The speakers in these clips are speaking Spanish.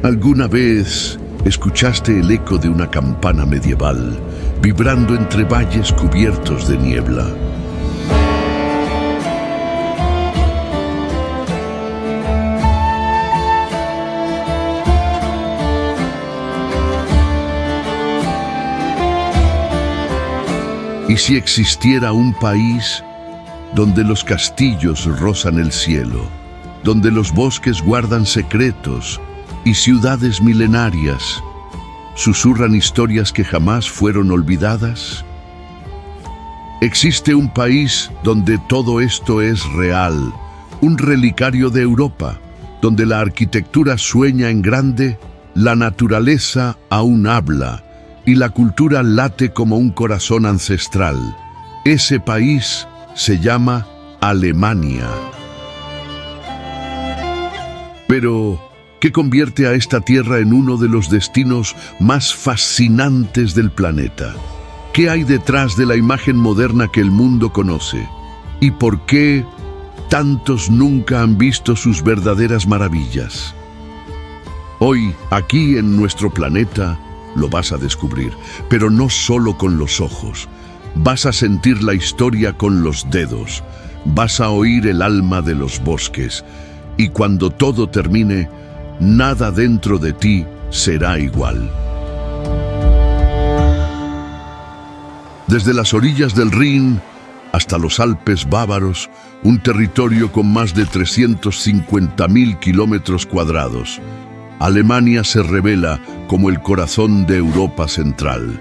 ¿Alguna vez escuchaste el eco de una campana medieval vibrando entre valles cubiertos de niebla? ¿Y si existiera un país donde los castillos rozan el cielo, donde los bosques guardan secretos y ciudades milenarias susurran historias que jamás fueron olvidadas? Existe un país donde todo esto es real, un relicario de Europa, donde la arquitectura sueña en grande, la naturaleza aún habla y la cultura late como un corazón ancestral. Ese país se llama Alemania. Pero, ¿qué convierte a esta tierra en uno de los destinos más fascinantes del planeta? ¿Qué hay detrás de la imagen moderna que el mundo conoce? ¿Y por qué tantos nunca han visto sus verdaderas maravillas? Hoy, aquí en nuestro planeta, lo vas a descubrir, pero no solo con los ojos. Vas a sentir la historia con los dedos, vas a oír el alma de los bosques, y cuando todo termine, nada dentro de ti será igual. Desde las orillas del Rin hasta los Alpes bávaros, un territorio con más de 350.000 kilómetros cuadrados, Alemania se revela como el corazón de Europa Central,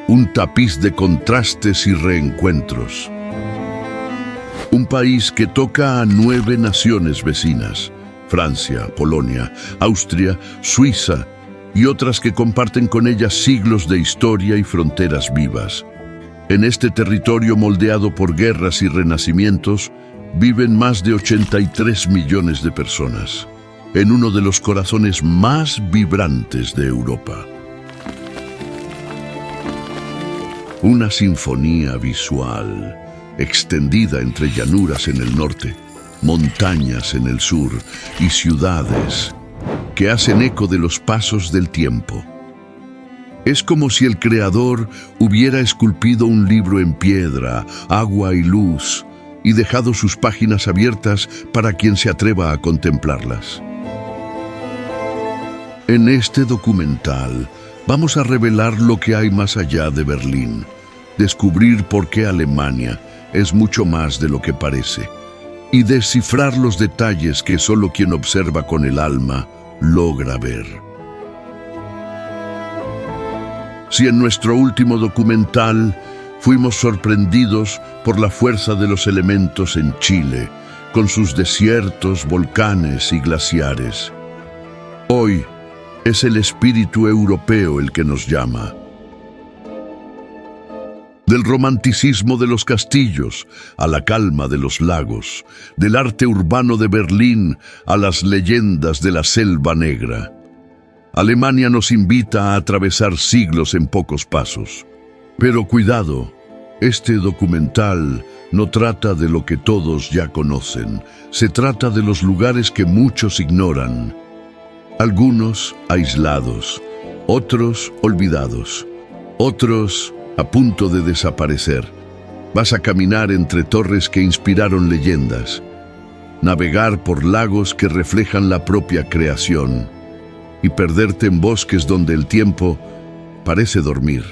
un tapiz de contrastes y reencuentros. Un país que toca a 9 naciones vecinas: Francia, Polonia, Austria, Suiza y otras que comparten con ella siglos de historia y fronteras vivas. En este territorio moldeado por guerras y renacimientos, viven más de 83 millones de personas, en uno de los corazones más vibrantes de Europa. Una sinfonía visual, extendida entre llanuras en el norte, montañas en el sur y ciudades que hacen eco de los pasos del tiempo. Es como si el creador hubiera esculpido un libro en piedra, agua y luz, y dejado sus páginas abiertas para quien se atreva a contemplarlas. En este documental vamos a revelar lo que hay más allá de Berlín, descubrir por qué Alemania es mucho más de lo que parece y descifrar los detalles que solo quien observa con el alma logra ver. Si en nuestro último documental fuimos sorprendidos por la fuerza de los elementos en Chile, con sus desiertos, volcanes y glaciares, hoy es el espíritu europeo el que nos llama. Del romanticismo de los castillos a la calma de los lagos, del arte urbano de Berlín a las leyendas de la Selva Negra, Alemania nos invita a atravesar siglos en pocos pasos. Pero cuidado, este documental no trata de lo que todos ya conocen, se trata de los lugares que muchos ignoran. Algunos aislados, otros olvidados, otros a punto de desaparecer. Vas a caminar entre torres que inspiraron leyendas, navegar por lagos que reflejan la propia creación y perderte en bosques donde el tiempo parece dormir.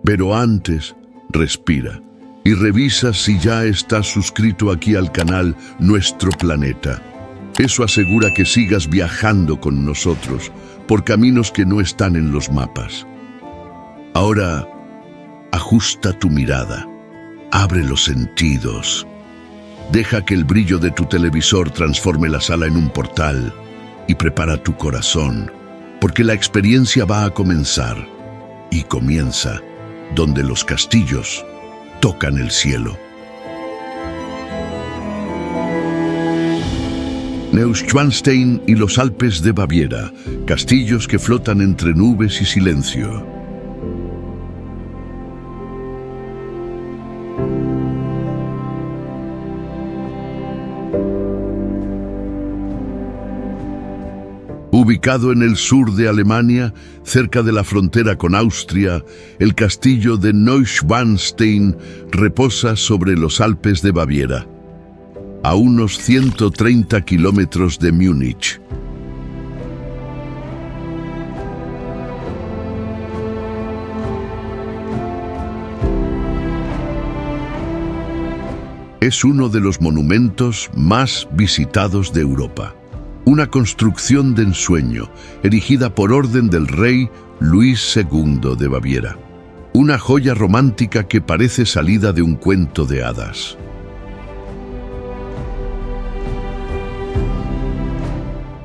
Pero antes, respira y revisa si ya estás suscrito aquí al canal Nuestro Planeta. Eso asegura que sigas viajando con nosotros por caminos que no están en los mapas. Ahora, ajusta tu mirada, abre los sentidos, deja que el brillo de tu televisor transforme la sala en un portal y prepara tu corazón, porque la experiencia va a comenzar y comienza donde los castillos tocan el cielo. Neuschwanstein y los Alpes de Baviera, castillos que flotan entre nubes y silencio. Ubicado en el sur de Alemania, cerca de la frontera con Austria, el castillo de Neuschwanstein reposa sobre los Alpes de Baviera, a unos 130 kilómetros de Múnich. Es uno de los monumentos más visitados de Europa. Una construcción de ensueño, erigida por orden del rey Luis II de Baviera. Una joya romántica que parece salida de un cuento de hadas.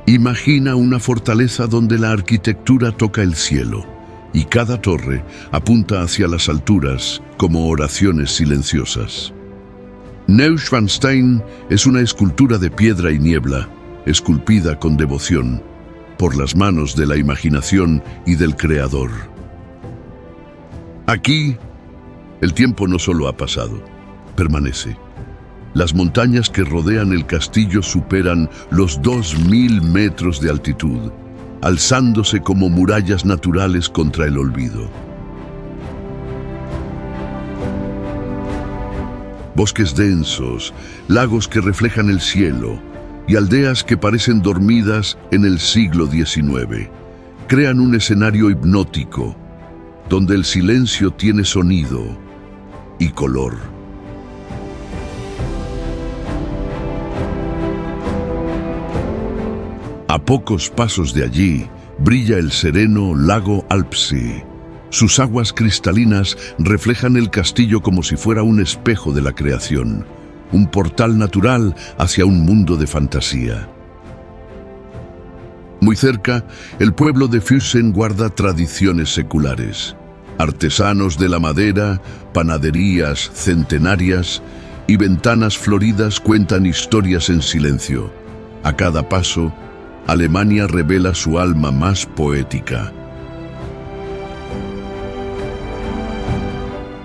Imagina una fortaleza donde la arquitectura toca el cielo y cada torre apunta hacia las alturas como oraciones silenciosas. Neuschwanstein es una escultura de piedra y niebla, esculpida con devoción por las manos de la imaginación y del Creador. Aquí, el tiempo no solo ha pasado, permanece. Las montañas que rodean el castillo superan los 2000 metros de altitud, alzándose como murallas naturales contra el olvido. Bosques densos, lagos que reflejan el cielo, y aldeas que parecen dormidas en el siglo XIX, crean un escenario hipnótico, donde el silencio tiene sonido y color. A pocos pasos de allí, brilla el sereno lago Alpsee. Sus aguas cristalinas reflejan el castillo como si fuera un espejo de la creación. Un portal natural hacia un mundo de fantasía. Muy cerca, el pueblo de Füssen guarda tradiciones seculares. Artesanos de la madera, panaderías centenarias y ventanas floridas cuentan historias en silencio. A cada paso, Alemania revela su alma más poética.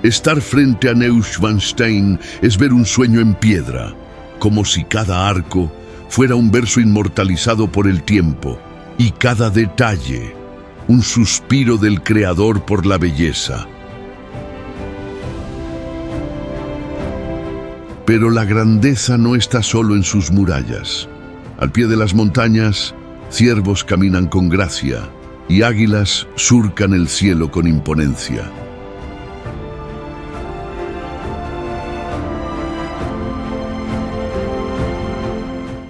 Estar frente a Neuschwanstein es ver un sueño en piedra, como si cada arco fuera un verso inmortalizado por el tiempo, y cada detalle, un suspiro del Creador por la belleza. Pero la grandeza no está solo en sus murallas. Al pie de las montañas, ciervos caminan con gracia, y águilas surcan el cielo con imponencia.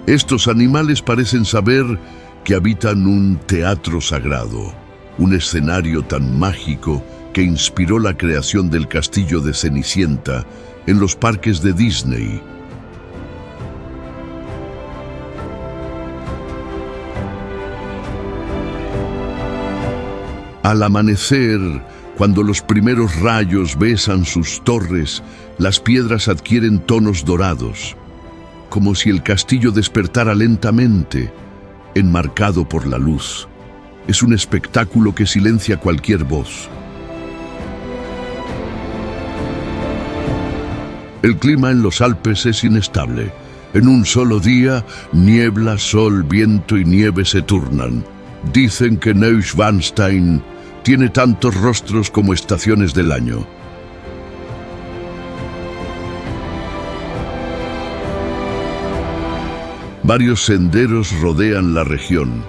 Estos animales parecen saber que habitan un teatro sagrado, un escenario tan mágico que inspiró la creación del castillo de Cenicienta en los parques de Disney. Al amanecer, cuando los primeros rayos besan sus torres, las piedras adquieren tonos dorados, como si el castillo despertara lentamente, enmarcado por la luz. Es un espectáculo que silencia cualquier voz. El clima en los Alpes es inestable. En un solo día, niebla, sol, viento y nieve se turnan. Dicen que Neuschwanstein tiene tantos rostros como estaciones del año. Varios senderos rodean la región.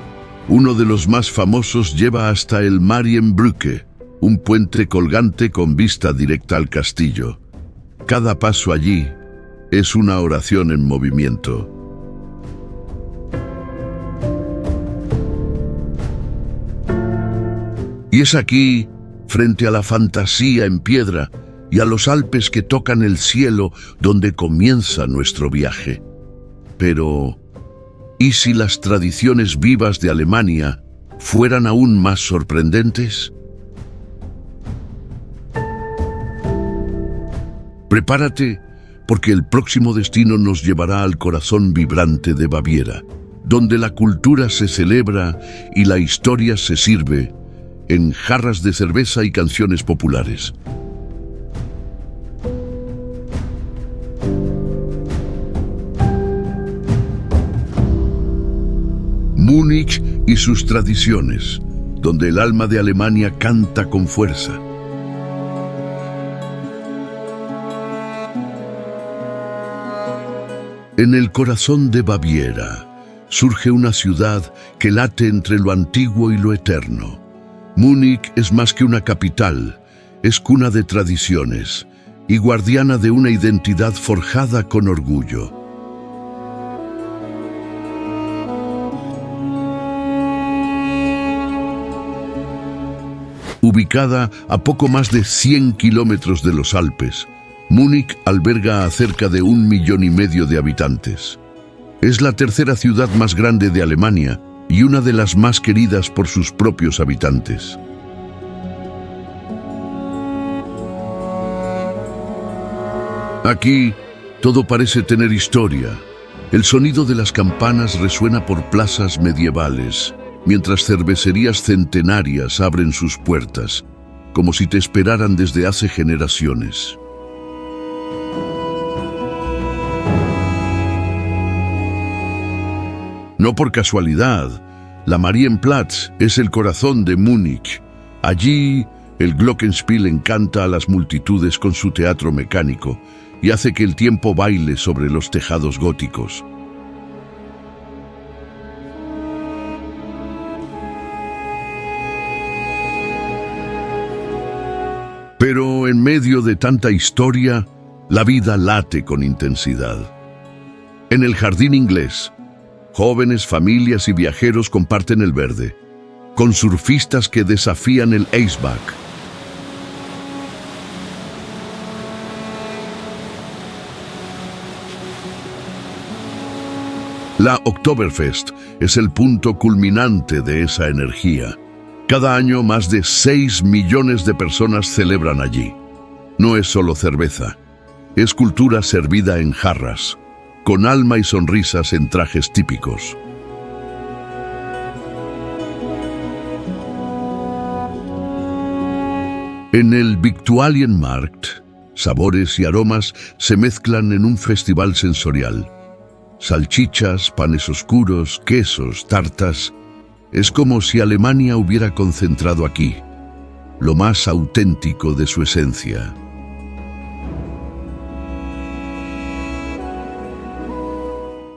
Uno de los más famosos lleva hasta el Marienbrücke, un puente colgante con vista directa al castillo. Cada paso allí es una oración en movimiento. Y es aquí, frente a la fantasía en piedra y a los Alpes que tocan el cielo, donde comienza nuestro viaje. Pero ¿y si las tradiciones vivas de Alemania fueran aún más sorprendentes? Prepárate, porque el próximo destino nos llevará al corazón vibrante de Baviera, donde la cultura se celebra y la historia se sirve en jarras de cerveza y canciones populares. Múnich y sus tradiciones, donde el alma de Alemania canta con fuerza. En el corazón de Baviera surge una ciudad que late entre lo antiguo y lo eterno. Múnich es más que una capital, es cuna de tradiciones y guardiana de una identidad forjada con orgullo. Ubicada a poco más de 100 kilómetros de los Alpes, Múnich alberga a cerca de 1,5 millones de habitantes. Es la tercera ciudad más grande de Alemania y una de las más queridas por sus propios habitantes. Aquí todo parece tener historia. El sonido de las campanas resuena por plazas medievales, mientras cervecerías centenarias abren sus puertas, como si te esperaran desde hace generaciones. No por casualidad, la Marienplatz es el corazón de Múnich. Allí, el Glockenspiel encanta a las multitudes con su teatro mecánico y hace que el tiempo baile sobre los tejados góticos. Pero en medio de tanta historia, la vida late con intensidad. En el jardín inglés, jóvenes, familias y viajeros comparten el verde, con surfistas que desafían el Eisbach. La Oktoberfest es el punto culminante de esa energía. Cada año más de 6 millones de personas celebran allí. No es solo cerveza, es cultura servida en jarras, con alma y sonrisas en trajes típicos. En el Viktualienmarkt, sabores y aromas se mezclan en un festival sensorial. Salchichas, panes oscuros, quesos, tartas. Es como si Alemania hubiera concentrado aquí lo más auténtico de su esencia.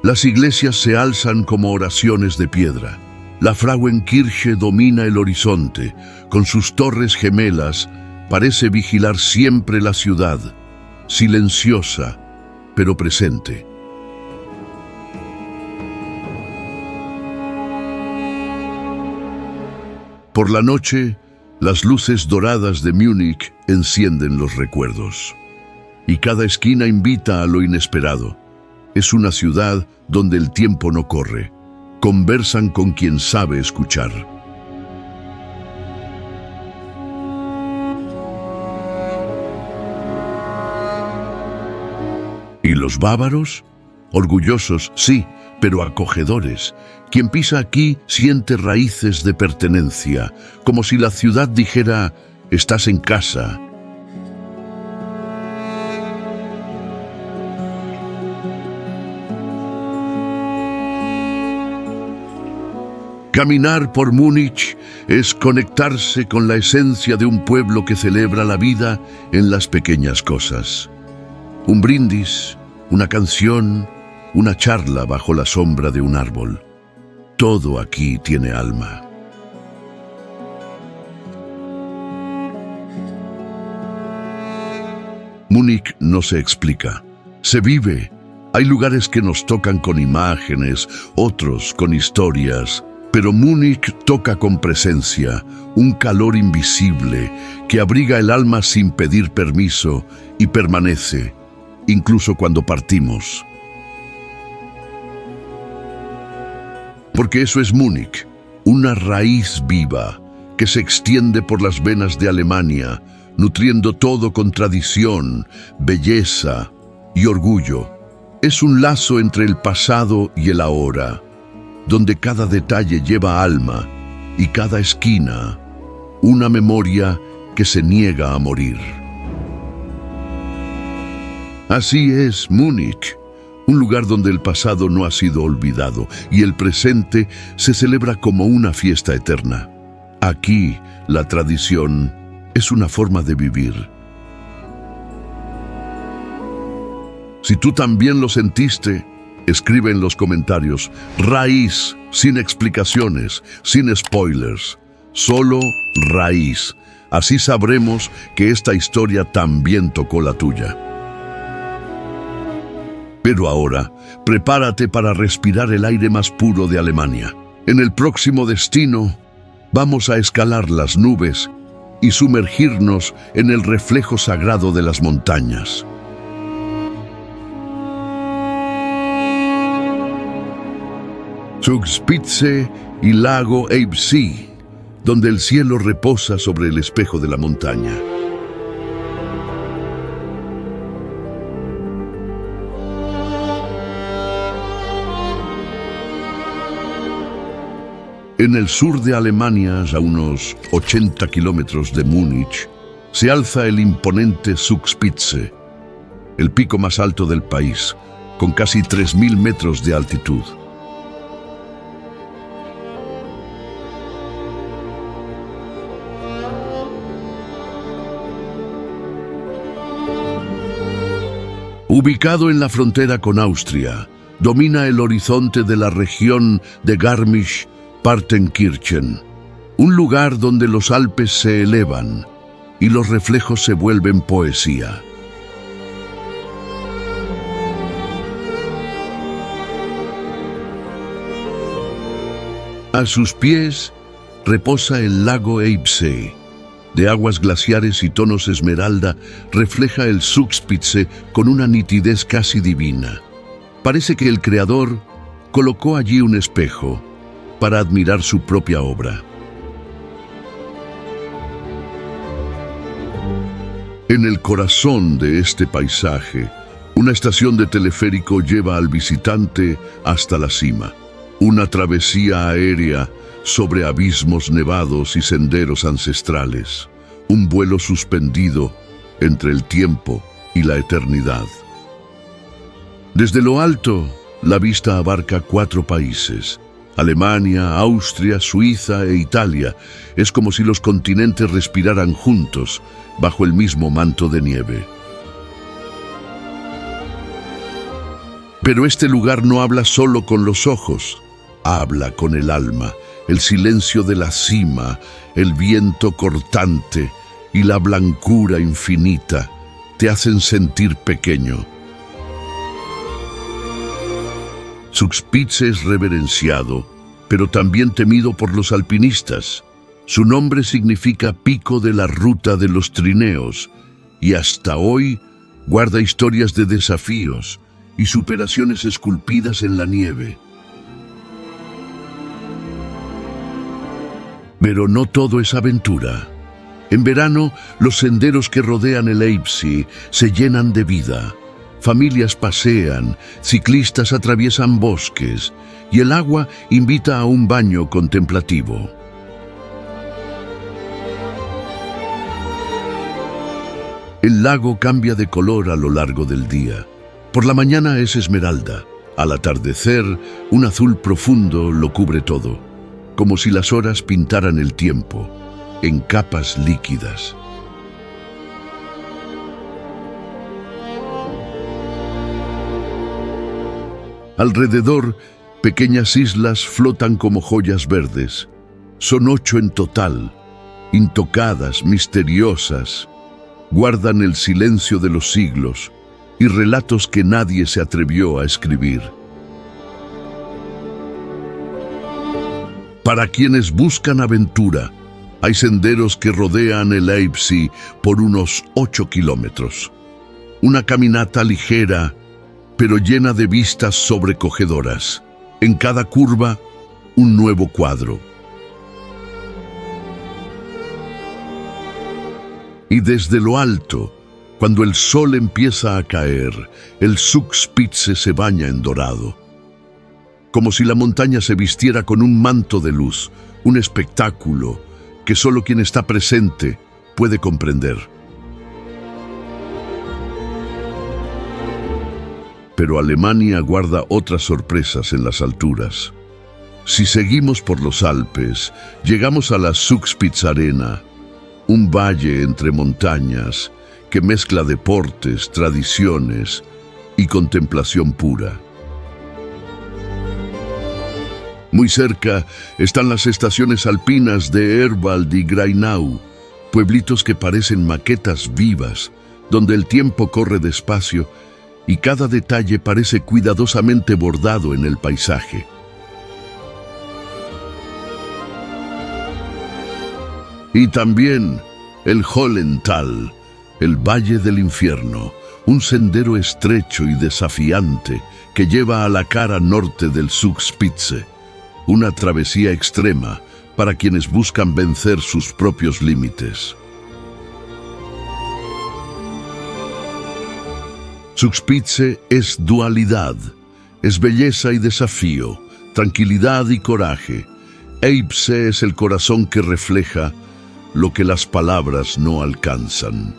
Las iglesias se alzan como oraciones de piedra. La Frauenkirche domina el horizonte. Con sus torres gemelas, parece vigilar siempre la ciudad, silenciosa, pero presente. Por la noche, las luces doradas de Múnich encienden los recuerdos. Y cada esquina invita a lo inesperado. Es una ciudad donde el tiempo no corre. Conversan con quien sabe escuchar. ¿Y los bávaros? Orgullosos, sí, pero acogedores. Quien pisa aquí siente raíces de pertenencia, como si la ciudad dijera, estás en casa. Caminar por Múnich es conectarse con la esencia de un pueblo que celebra la vida en las pequeñas cosas. Un brindis, una canción, una charla bajo la sombra de un árbol. Todo aquí tiene alma. Múnich no se explica, se vive. Hay lugares que nos tocan con imágenes, otros con historias, pero Múnich toca con presencia, un calor invisible que abriga el alma sin pedir permiso y permanece, incluso cuando partimos. Porque eso es Múnich, una raíz viva que se extiende por las venas de Alemania, nutriendo todo con tradición, belleza y orgullo. Es un lazo entre el pasado y el ahora, donde cada detalle lleva alma y cada esquina una memoria que se niega a morir. Así es Múnich, un lugar donde el pasado no ha sido olvidado y el presente se celebra como una fiesta eterna. Aquí, la tradición es una forma de vivir. Si tú también lo sentiste, escribe en los comentarios. Raíz, sin explicaciones, sin spoilers, solo raíz. Así sabremos que esta historia también tocó la tuya. Pero ahora, prepárate para respirar el aire más puro de Alemania. En el próximo destino, vamos a escalar las nubes y sumergirnos en el reflejo sagrado de las montañas. Zugspitze y lago Eibsee, donde el cielo reposa sobre el espejo de la montaña. En el sur de Alemania, a unos 80 kilómetros de Múnich, se alza el imponente Zugspitze, el pico más alto del país, con casi 3.000 metros de altitud. Ubicado en la frontera con Austria, domina el horizonte de la región de Garmisch-Partenkirchen, un lugar donde los Alpes se elevan y los reflejos se vuelven poesía. A sus pies reposa el lago Eibsee. De aguas glaciares y tonos esmeralda, refleja el Zugspitze con una nitidez casi divina. Parece que el creador colocó allí un espejo para admirar su propia obra. En el corazón de este paisaje, una estación de teleférico lleva al visitante hasta la cima. Una travesía aérea sobre abismos nevados y senderos ancestrales. Un vuelo suspendido entre el tiempo y la eternidad. Desde lo alto, la vista abarca 4 países: Alemania, Austria, Suiza e Italia. Es como si los continentes respiraran juntos bajo el mismo manto de nieve. Pero este lugar no habla solo con los ojos, habla con el alma. El silencio de la cima, el viento cortante y la blancura infinita te hacen sentir pequeño. Zugspitze es reverenciado, pero también temido por los alpinistas. Su nombre significa pico de la ruta de los trineos y hasta hoy guarda historias de desafíos y superaciones esculpidas en la nieve. Pero no todo es aventura. En verano, los senderos que rodean el Eibsee se llenan de vida. Familias pasean, ciclistas atraviesan bosques y el agua invita a un baño contemplativo. El lago cambia de color a lo largo del día. Por la mañana es esmeralda. Al atardecer, un azul profundo lo cubre todo, como si las horas pintaran el tiempo en capas líquidas. Alrededor, pequeñas islas flotan como joyas verdes. Son 8 en total, intocadas, misteriosas. Guardan el silencio de los siglos y relatos que nadie se atrevió a escribir. Para quienes buscan aventura, hay senderos que rodean el Eibsee por unos 8 kilómetros. Una caminata ligera, pero llena de vistas sobrecogedoras. En cada curva, un nuevo cuadro. Y desde lo alto, cuando el sol empieza a caer, el Zugspitze se baña en dorado. Como si la montaña se vistiera con un manto de luz, un espectáculo que solo quien está presente puede comprender. Pero Alemania guarda otras sorpresas en las alturas. Si seguimos por los Alpes, llegamos a la Zugspitzarena, un valle entre montañas que mezcla deportes, tradiciones y contemplación pura. Muy cerca están las estaciones alpinas de Erwald y Grainau, pueblitos que parecen maquetas vivas, donde el tiempo corre despacio y cada detalle parece cuidadosamente bordado en el paisaje. Y también el Hollental, el Valle del Infierno, un sendero estrecho y desafiante que lleva a la cara norte del Zugspitze, una travesía extrema para quienes buscan vencer sus propios límites. Zugspitze es dualidad, es belleza y desafío, tranquilidad y coraje. Eibse es el corazón que refleja lo que las palabras no alcanzan.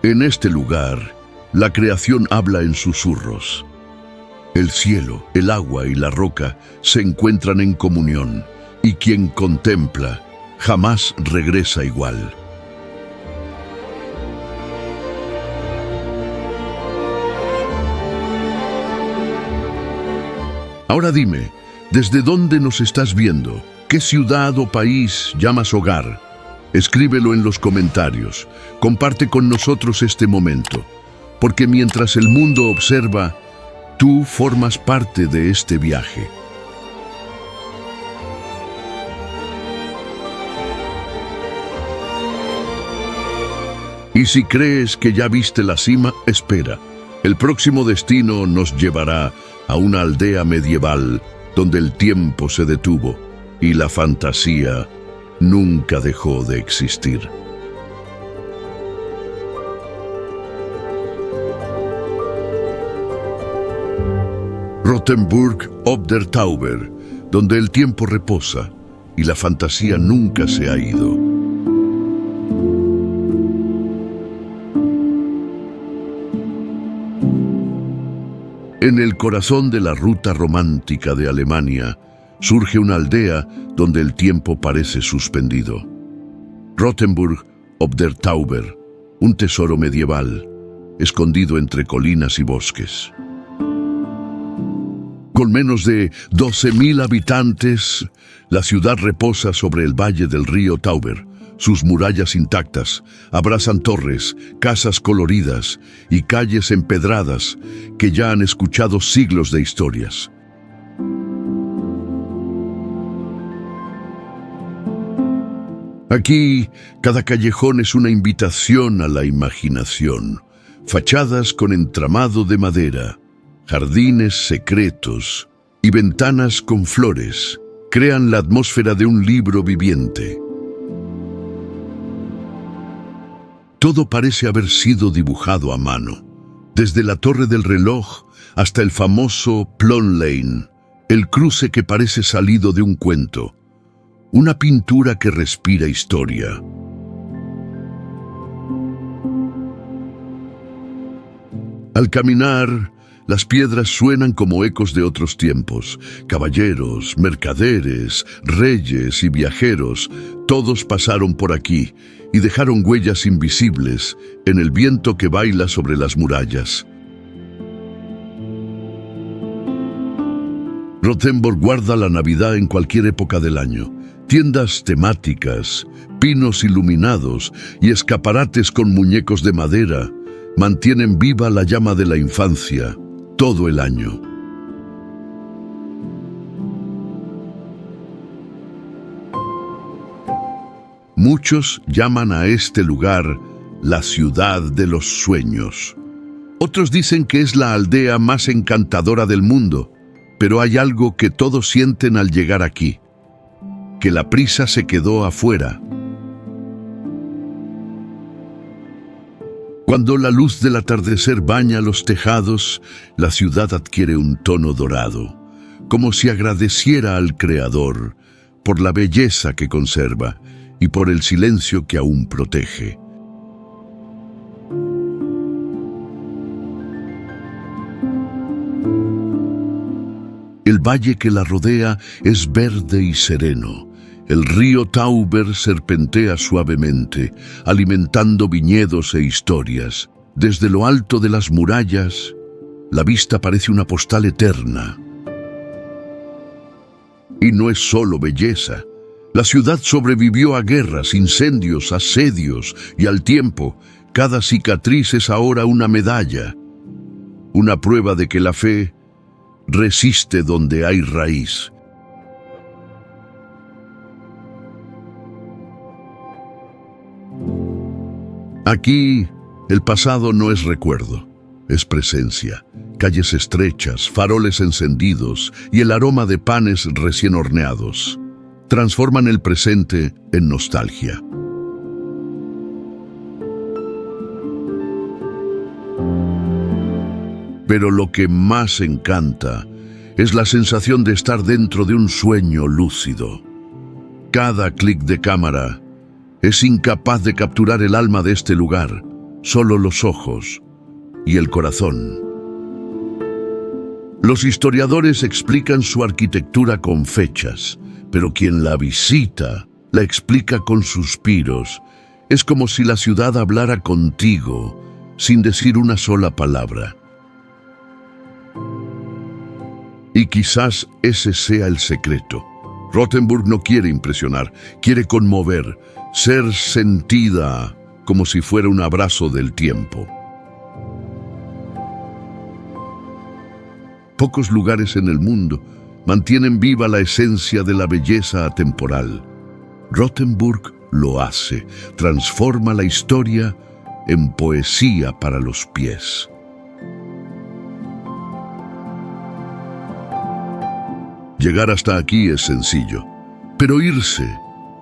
En este lugar, la creación habla en susurros. El cielo, el agua y la roca se encuentran en comunión, y quien contempla jamás regresa igual. Ahora dime, ¿desde dónde nos estás viendo? ¿Qué ciudad o país llamas hogar? Escríbelo en los comentarios. Comparte con nosotros este momento, porque mientras el mundo observa, tú formas parte de este viaje. Y si crees que ya viste la cima, espera. El próximo destino nos llevará a una aldea medieval donde el tiempo se detuvo y la fantasía nunca dejó de existir. Rothenburg ob der Tauber, donde el tiempo reposa y la fantasía nunca se ha ido. En el corazón de la ruta romántica de Alemania, surge una aldea donde el tiempo parece suspendido. Rothenburg ob der Tauber, un tesoro medieval, escondido entre colinas y bosques. Con menos de 12.000 habitantes, la ciudad reposa sobre el valle del río Tauber. Sus murallas intactas abrazan torres, casas coloridas y calles empedradas que ya han escuchado siglos de historias. Aquí, cada callejón es una invitación a la imaginación. Fachadas con entramado de madera, jardines secretos y ventanas con flores crean la atmósfera de un libro viviente. Todo parece haber sido dibujado a mano, desde la torre del reloj hasta el famoso Plön Lane, el cruce que parece salido de un cuento, una pintura que respira historia. Al caminar, las piedras suenan como ecos de otros tiempos. Caballeros, mercaderes, reyes y viajeros, todos pasaron por aquí y dejaron huellas invisibles en el viento que baila sobre las murallas. Rothenburg guarda la Navidad en cualquier época del año. Tiendas temáticas, pinos iluminados y escaparates con muñecos de madera mantienen viva la llama de la infancia todo el año. Muchos llaman a este lugar la ciudad de los sueños. Otros dicen que es la aldea más encantadora del mundo, pero hay algo que todos sienten al llegar aquí, que la prisa se quedó afuera. Cuando la luz del atardecer baña los tejados, la ciudad adquiere un tono dorado, como si agradeciera al Creador por la belleza que conserva y por el silencio que aún protege. El valle que la rodea es verde y sereno. El río Tauber serpentea suavemente, alimentando viñedos e historias. Desde lo alto de las murallas, la vista parece una postal eterna. Y no es solo belleza. La ciudad sobrevivió a guerras, incendios, asedios y al tiempo, cada cicatriz es ahora una medalla, una prueba de que la fe resiste donde hay raíz. Aquí, el pasado no es recuerdo, es presencia. Calles estrechas, faroles encendidos y el aroma de panes recién horneados transforman el presente en nostalgia. Pero lo que más encanta es la sensación de estar dentro de un sueño lúcido. Cada clic de cámara es incapaz de capturar el alma de este lugar, solo los ojos y el corazón. Los historiadores explican su arquitectura con fechas, pero quien la visita la explica con suspiros. Es como si la ciudad hablara contigo sin decir una sola palabra. Y quizás ese sea el secreto. Rothenburg no quiere impresionar, quiere conmover, ser sentida como si fuera un abrazo del tiempo. Pocos lugares en el mundo mantienen viva la esencia de la belleza atemporal. Rothenburg lo hace, transforma la historia en poesía para los pies. Llegar hasta aquí es sencillo, pero irse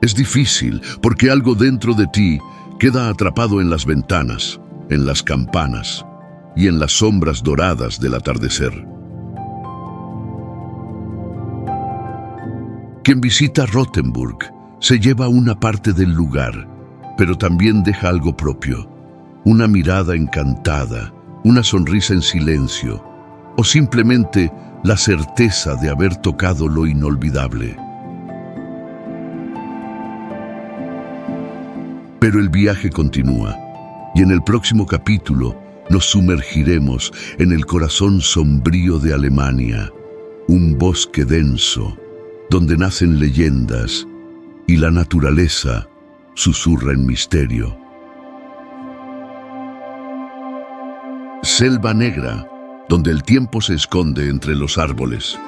es difícil porque algo dentro de ti queda atrapado en las ventanas, en las campanas y en las sombras doradas del atardecer. Quien visita Rothenburg se lleva una parte del lugar, pero también deja algo propio, una mirada encantada, una sonrisa en silencio, o simplemente la certeza de haber tocado lo inolvidable. Pero el viaje continúa, y en el próximo capítulo nos sumergiremos en el corazón sombrío de Alemania, un bosque denso, donde nacen leyendas y la naturaleza susurra en misterio. Selva negra, donde el tiempo se esconde entre los árboles.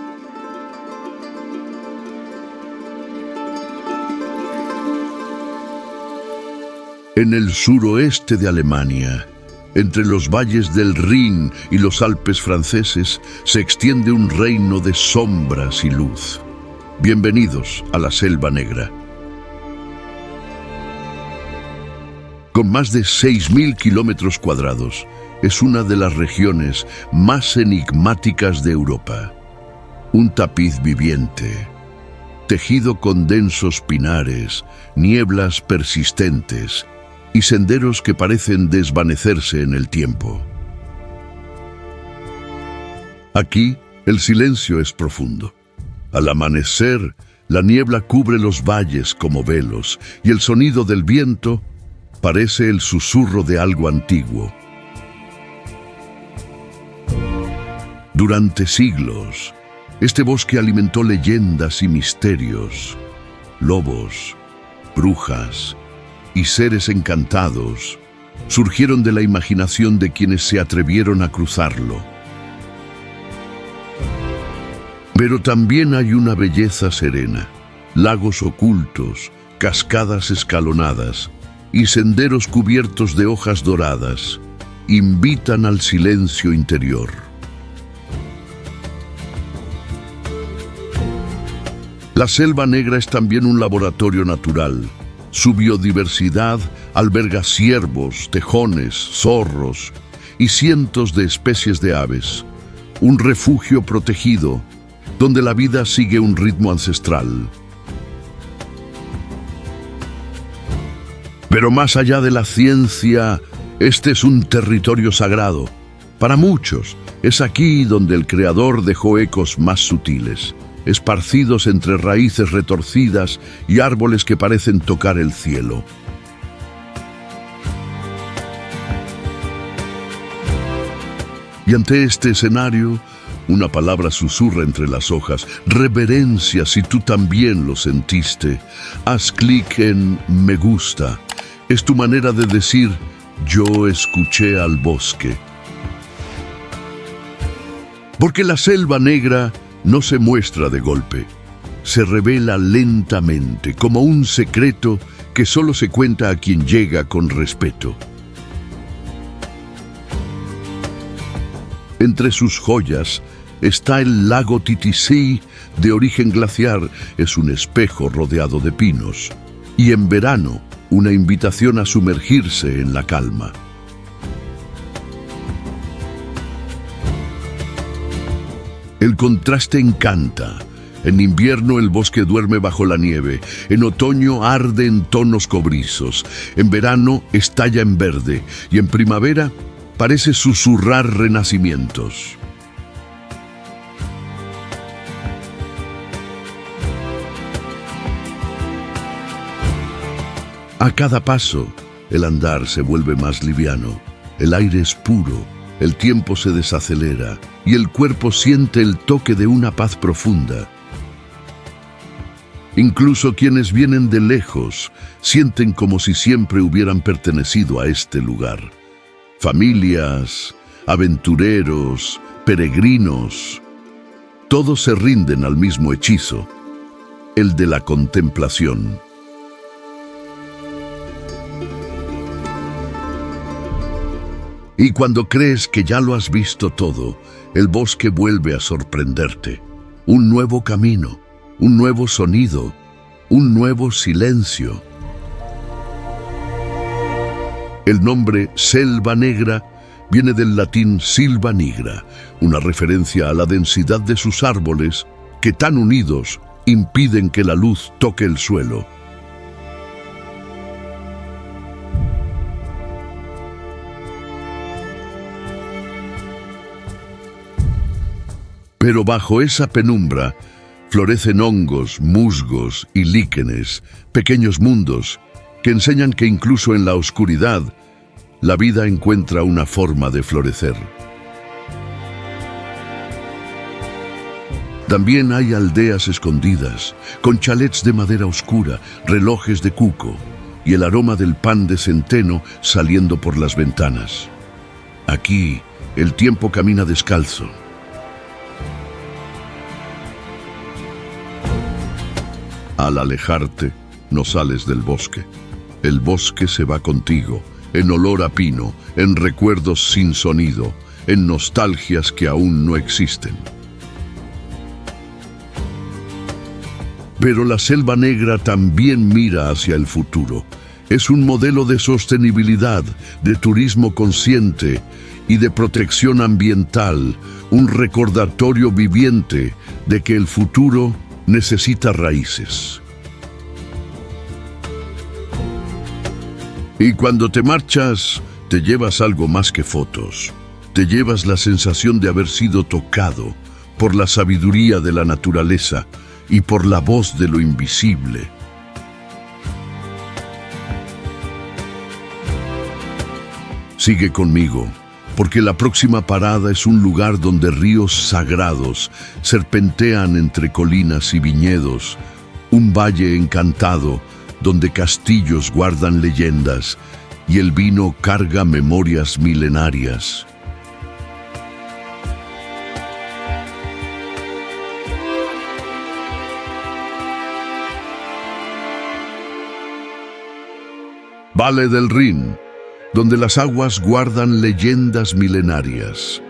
En el suroeste de Alemania, entre los valles del Rin y los Alpes franceses, se extiende un reino de sombras y luz. Bienvenidos a la Selva Negra. Con más de 6.000 kilómetros cuadrados, es una de las regiones más enigmáticas de Europa. Un tapiz viviente, tejido con densos pinares, nieblas persistentes y senderos que parecen desvanecerse en el tiempo. Aquí, el silencio es profundo. Al amanecer, la niebla cubre los valles como velos y el sonido del viento parece el susurro de algo antiguo. Durante siglos, este bosque alimentó leyendas y misterios. Lobos, brujas y seres encantados surgieron de la imaginación de quienes se atrevieron a cruzarlo. Pero también hay una belleza serena, lagos ocultos, cascadas escalonadas y senderos cubiertos de hojas doradas invitan al silencio interior. La Selva Negra es también un laboratorio natural. Su biodiversidad alberga ciervos, tejones, zorros y cientos de especies de aves. Un refugio protegido donde la vida sigue un ritmo ancestral. Pero más allá de la ciencia, este es un territorio sagrado. Para muchos, es aquí donde el Creador dejó ecos más sutiles, esparcidos entre raíces retorcidas y árboles que parecen tocar el cielo. Y ante este escenario, una palabra susurra entre las hojas: reverencia si tú también lo sentiste. Haz clic en me gusta. Es tu manera de decir: yo escuché al bosque. Porque la selva negra no se muestra de golpe. Se revela lentamente, como un secreto que solo se cuenta a quien llega con respeto. Entre sus joyas está el lago Titisí, de origen glaciar. Es un espejo rodeado de pinos. Y en verano, una invitación a sumergirse en la calma. El contraste encanta. En invierno el bosque duerme bajo la nieve, en otoño arde en tonos cobrizos, en verano estalla en verde y en primavera parece susurrar renacimientos. A cada paso, el andar se vuelve más liviano, el aire es puro, el tiempo se desacelera y el cuerpo siente el toque de una paz profunda. Incluso quienes vienen de lejos sienten como si siempre hubieran pertenecido a este lugar. Familias, aventureros, peregrinos, todos se rinden al mismo hechizo, el de la contemplación. Y cuando crees que ya lo has visto todo, el bosque vuelve a sorprenderte. Un nuevo camino, un nuevo sonido, un nuevo silencio. El nombre Selva Negra viene del latín silva nigra, una referencia a la densidad de sus árboles que, tan unidos, impiden que la luz toque el suelo. Pero bajo esa penumbra florecen hongos, musgos y líquenes, pequeños mundos que enseñan que incluso en la oscuridad, la vida encuentra una forma de florecer. También hay aldeas escondidas, con chalets de madera oscura, relojes de cuco y el aroma del pan de centeno saliendo por las ventanas. Aquí, el tiempo camina descalzo. Al alejarte, no sales del bosque. El bosque se va contigo, en olor a pino, en recuerdos sin sonido, en nostalgias que aún no existen. Pero la Selva Negra también mira hacia el futuro. Es un modelo de sostenibilidad, de turismo consciente y de protección ambiental, un recordatorio viviente de que el futuro necesita raíces. Y cuando te marchas, te llevas algo más que fotos. Te llevas la sensación de haber sido tocado por la sabiduría de la naturaleza y por la voz de lo invisible. Sigue conmigo, porque la próxima parada es un lugar donde ríos sagrados serpentean entre colinas y viñedos, un valle encantado donde castillos guardan leyendas y el vino carga memorias milenarias. Valle del Rin, donde las aguas guardan leyendas milenarias.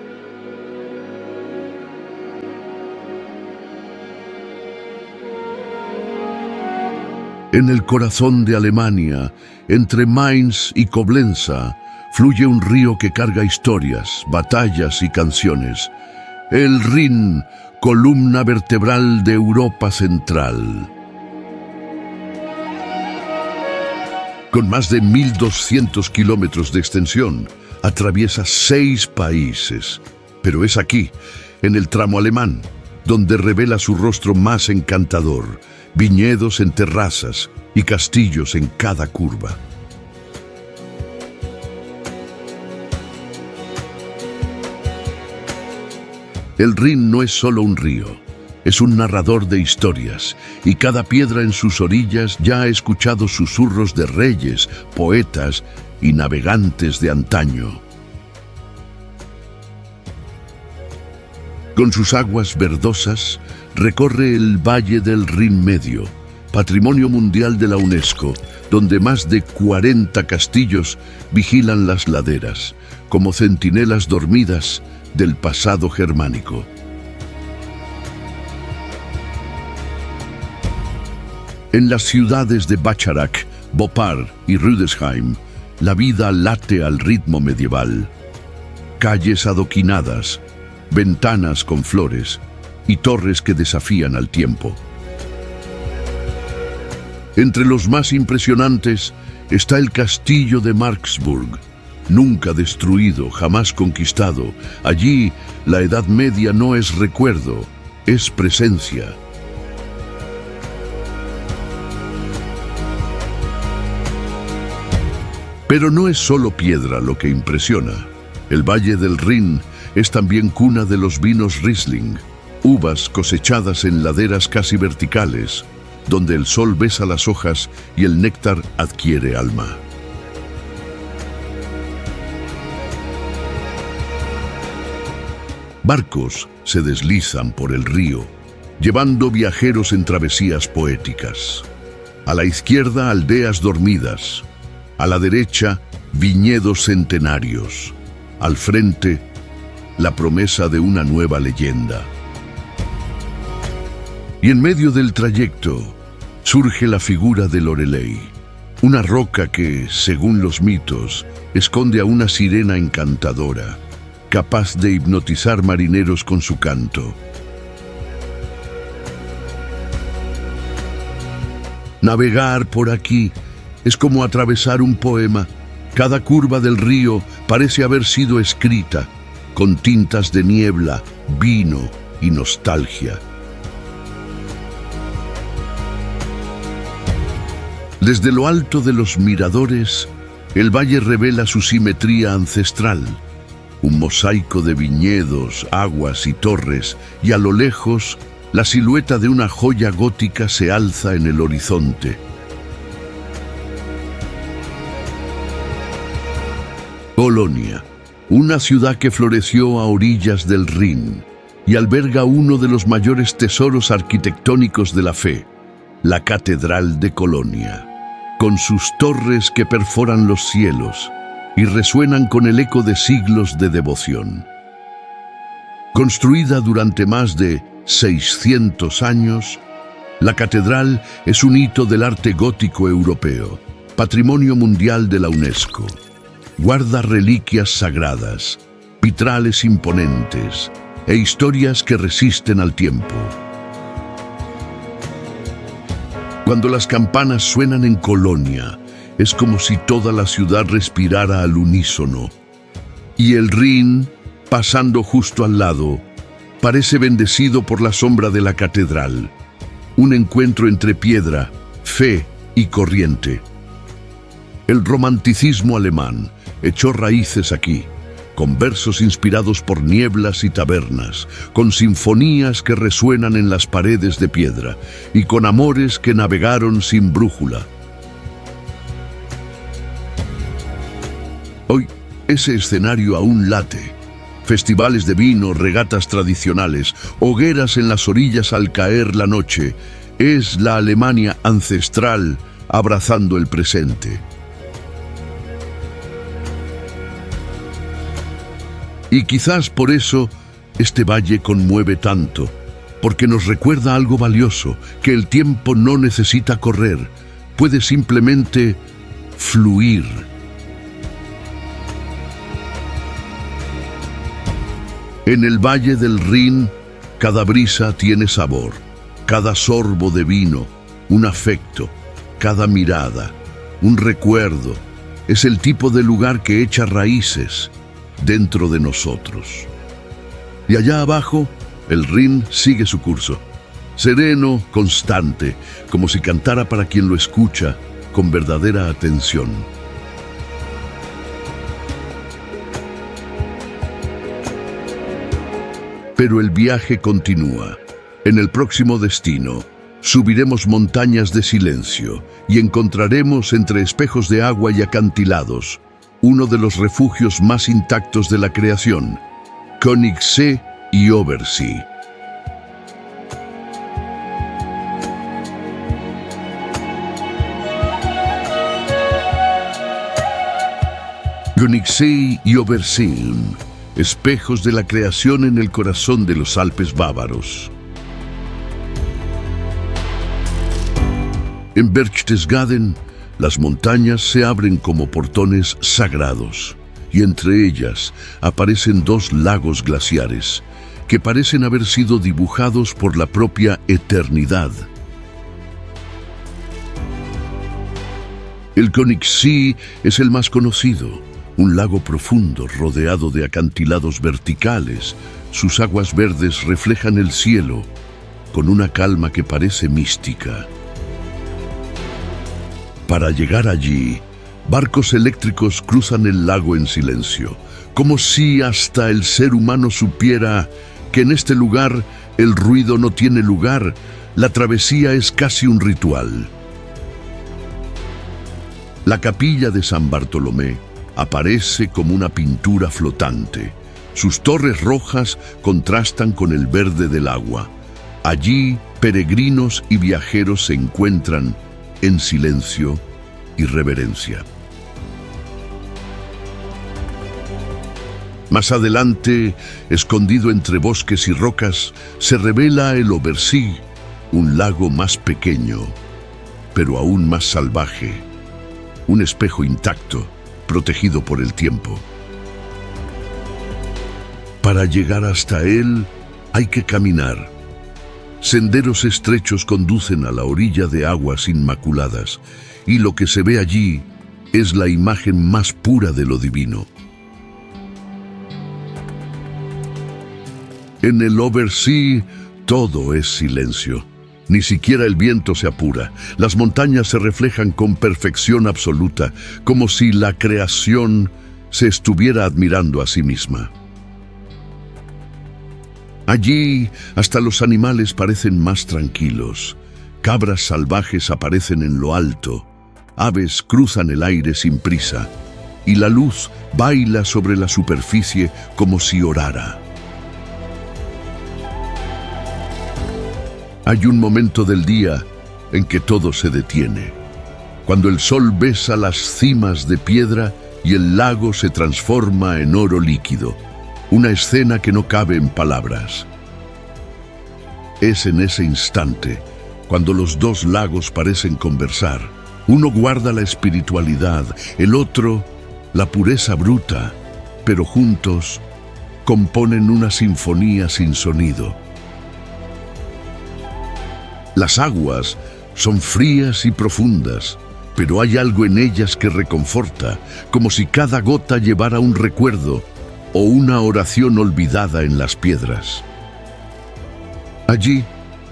En el corazón de Alemania, entre Mainz y Coblenza, fluye un río que carga historias, batallas y canciones. El Rin, columna vertebral de Europa Central. Con más de 1.200 kilómetros de extensión, atraviesa 6 países. Pero es aquí, en el tramo alemán, donde revela su rostro más encantador, viñedos en terrazas y castillos en cada curva. El Rin no es solo un río, es un narrador de historias, y cada piedra en sus orillas ya ha escuchado susurros de reyes, poetas y navegantes de antaño. Con sus aguas verdosas, recorre el Valle del Rin Medio, Patrimonio Mundial de la UNESCO, donde más de 40 castillos vigilan las laderas, como centinelas dormidas del pasado germánico. En las ciudades de Bacharach, Bopar y Rüdesheim, la vida late al ritmo medieval. Calles adoquinadas, ventanas con flores y torres que desafían al tiempo. Entre los más impresionantes está el castillo de Marksburg, nunca destruido, jamás conquistado. Allí, la Edad Media no es recuerdo, es presencia. Pero no es solo piedra lo que impresiona. El Valle del Rin es también cuna de los vinos Riesling, uvas cosechadas en laderas casi verticales, donde el sol besa las hojas y el néctar adquiere alma. Barcos se deslizan por el río, llevando viajeros en travesías poéticas. A la izquierda, aldeas dormidas. A la derecha, viñedos centenarios. Al frente, la promesa de una nueva leyenda. Y en medio del trayecto, surge la figura de Lorelei, una roca que, según los mitos, esconde a una sirena encantadora, capaz de hipnotizar marineros con su canto. Navegar por aquí es como atravesar un poema. Cada curva del río parece haber sido escrita, con tintas de niebla, vino y nostalgia. Desde lo alto de los miradores, el valle revela su simetría ancestral. Un mosaico de viñedos, aguas y torres, y a lo lejos, la silueta de una joya gótica se alza en el horizonte. Colonia, una ciudad que floreció a orillas del Rin y alberga uno de los mayores tesoros arquitectónicos de la fe, la Catedral de Colonia, con sus torres que perforan los cielos y resuenan con el eco de siglos de devoción. Construida durante más de 600 años, la catedral es un hito del arte gótico europeo, Patrimonio Mundial de la UNESCO. Guarda reliquias sagradas, vitrales imponentes e historias que resisten al tiempo. Cuando las campanas suenan en Colonia, es como si toda la ciudad respirara al unísono. Y el Rin, pasando justo al lado, parece bendecido por la sombra de la catedral. Un encuentro entre piedra, fe y corriente. El romanticismo alemán echó raíces aquí, con versos inspirados por nieblas y tabernas, con sinfonías que resuenan en las paredes de piedra y con amores que navegaron sin brújula. Hoy, ese escenario aún late. Festivales de vino, regatas tradicionales, hogueras en las orillas al caer la noche. Es la Alemania ancestral abrazando el presente. Y quizás por eso este valle conmueve tanto, porque nos recuerda algo valioso, que el tiempo no necesita correr, puede simplemente fluir. En el Valle del Rin, cada brisa tiene sabor, cada sorbo de vino, un afecto, cada mirada, un recuerdo. Es el tipo de lugar que echa raíces dentro de nosotros. Y allá abajo, el Rin sigue su curso, sereno, constante, como si cantara para quien lo escucha con verdadera atención. Pero el viaje continúa. En el próximo destino, subiremos montañas de silencio y encontraremos entre espejos de agua y acantilados uno de los refugios más intactos de la creación, Königssee y Oversee. Königssee y Oversee, espejos de la creación en el corazón de los Alpes bávaros. En Berchtesgaden, las montañas se abren como portones sagrados, y entre ellas aparecen dos lagos glaciares que parecen haber sido dibujados por la propia eternidad. El Königssee es el más conocido, un lago profundo rodeado de acantilados verticales. Sus aguas verdes reflejan el cielo con una calma que parece mística. Para llegar allí, barcos eléctricos cruzan el lago en silencio, como si hasta el ser humano supiera que en este lugar el ruido no tiene lugar. La travesía es casi un ritual. La capilla de San Bartolomé aparece como una pintura flotante. Sus torres rojas contrastan con el verde del agua. Allí, peregrinos y viajeros se encuentran en silencio y reverencia. Más adelante, escondido entre bosques y rocas, se revela el Oversee, un lago más pequeño, pero aún más salvaje, un espejo intacto, protegido por el tiempo. Para llegar hasta él, hay que caminar. Senderos estrechos conducen a la orilla de aguas inmaculadas, y lo que se ve allí es la imagen más pura de lo divino. En el Oversee todo es silencio. Ni siquiera el viento se apura. Las montañas se reflejan con perfección absoluta, como si la creación se estuviera admirando a sí misma. Allí, hasta los animales parecen más tranquilos. Cabras salvajes aparecen en lo alto. Aves cruzan el aire sin prisa. Y la luz baila sobre la superficie como si orara. Hay un momento del día en que todo se detiene. Cuando el sol besa las cimas de piedra y el lago se transforma en oro líquido. Una escena que no cabe en palabras. Es en ese instante, cuando los dos lagos parecen conversar. Uno guarda la espiritualidad, el otro la pureza bruta, pero juntos componen una sinfonía sin sonido. Las aguas son frías y profundas, pero hay algo en ellas que reconforta, como si cada gota llevara un recuerdo o una oración olvidada en las piedras. Allí,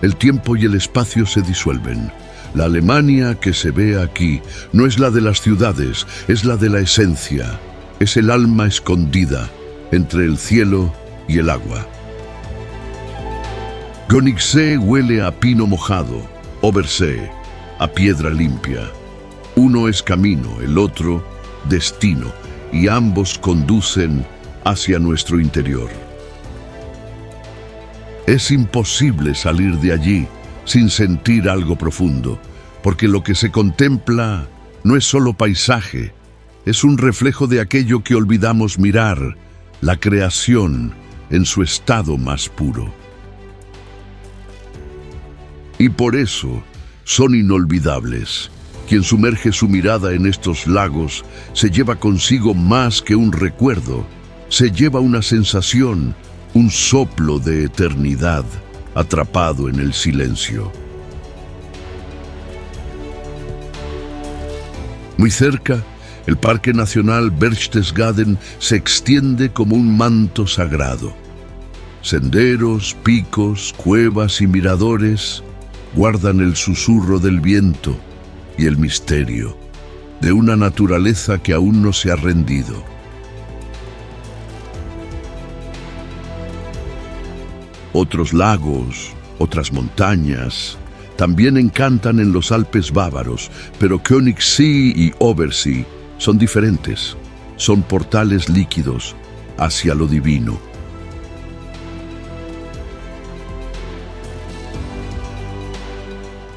el tiempo y el espacio se disuelven. La Alemania que se ve aquí no es la de las ciudades, es la de la esencia. Es el alma escondida entre el cielo y el agua. Königssee huele a pino mojado, Oversee a piedra limpia. Uno es camino, el otro destino, y ambos conducen hacia nuestro interior. Es imposible salir de allí sin sentir algo profundo, porque lo que se contempla no es solo paisaje, es un reflejo de aquello que olvidamos mirar, la creación en su estado más puro. Y por eso son inolvidables. Quien sumerge su mirada en estos lagos se lleva consigo más que un recuerdo, se lleva una sensación, un soplo de eternidad atrapado en el silencio. Muy cerca, el Parque Nacional Berchtesgaden se extiende como un manto sagrado. Senderos, picos, cuevas y miradores guardan el susurro del viento y el misterio de una naturaleza que aún no se ha rendido. Otros lagos, otras montañas, también encantan en los Alpes bávaros, pero Königssee y Oversee son diferentes. Son portales líquidos hacia lo divino.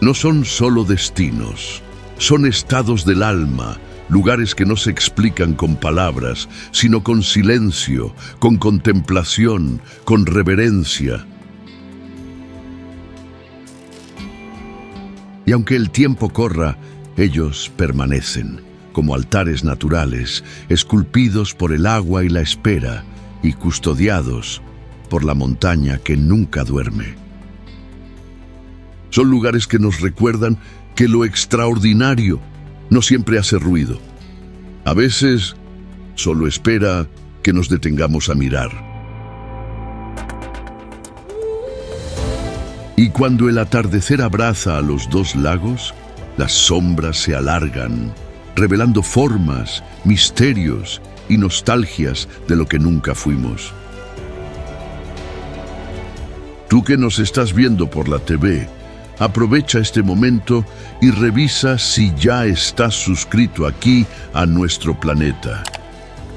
No son solo destinos, son estados del alma, lugares que no se explican con palabras, sino con silencio, con contemplación, con reverencia. Y aunque el tiempo corra, ellos permanecen, como altares naturales, esculpidos por el agua y la espera, y custodiados por la montaña que nunca duerme. Son lugares que nos recuerdan que lo extraordinario no siempre hace ruido. A veces solo espera que nos detengamos a mirar. Y cuando el atardecer abraza a los dos lagos, las sombras se alargan, revelando formas, misterios y nostalgias de lo que nunca fuimos. Tú que nos estás viendo por la TV, aprovecha este momento y revisa si ya estás suscrito aquí a nuestro planeta.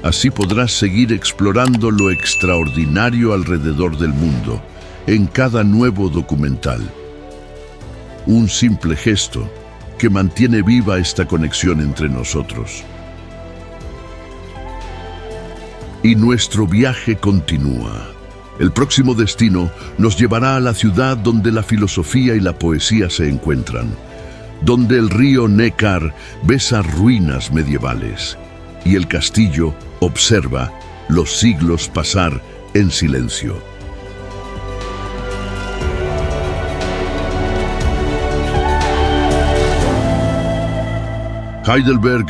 Así podrás seguir explorando lo extraordinario alrededor del mundo, en cada nuevo documental. Un simple gesto que mantiene viva esta conexión entre nosotros. Y nuestro viaje continúa. El próximo destino nos llevará a la ciudad donde la filosofía y la poesía se encuentran, donde el río Neckar besa ruinas medievales y el castillo observa los siglos pasar en silencio. Heidelberg,